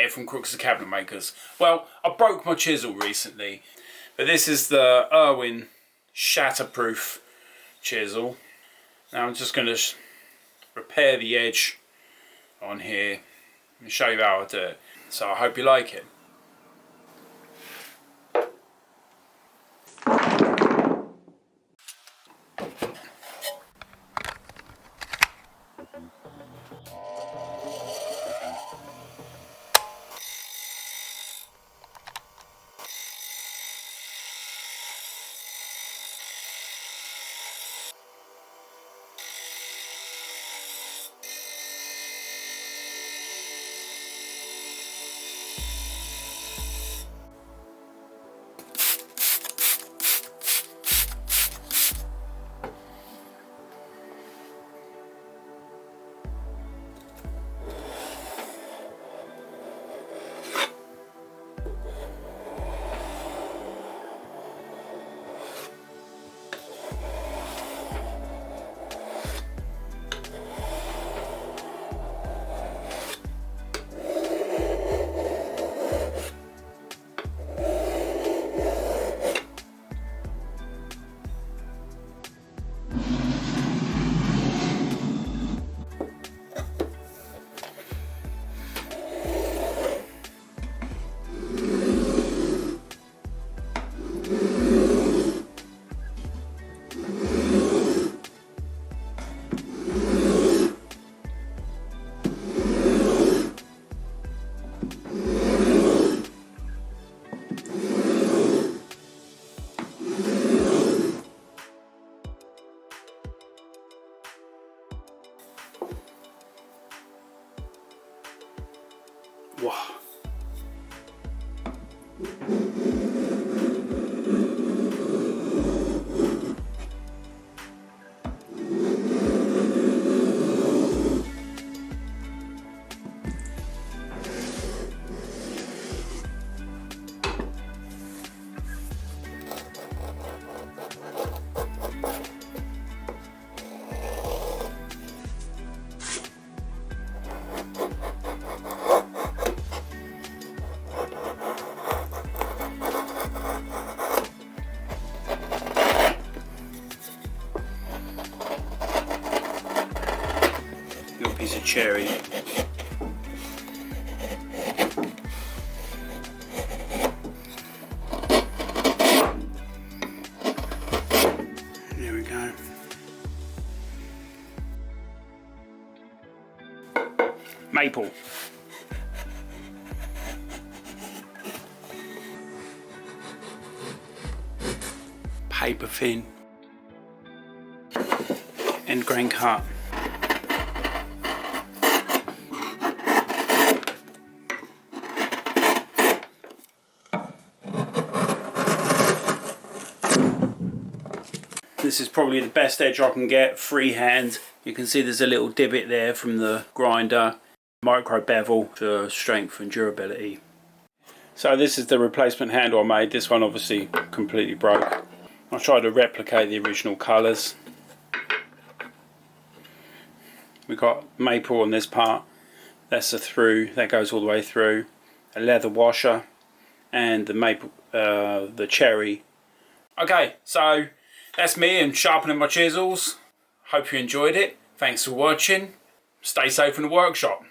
here from Crooks the Cabinet Makers. Well, I broke my chisel recently, but this is the Irwin shatterproof chisel. Now I'm just going to repair the edge on here and show you how I do it. So I hope you like it. Wow. Little piece of cherry. There we go. Maple. Paper thin. End grain cut. This is probably the best edge I can get freehand. You can see there's a little divot there from the grinder. Micro bevel for strength and durability. So this is the replacement handle I made. This one obviously completely broke. I tried to replicate the original colours. We've got maple on this part. That's a through, that goes all the way through. A leather washer and the maple, the cherry. Okay, so that's me and sharpening my chisels. Hope you enjoyed it. Thanks for watching. Stay safe in the workshop.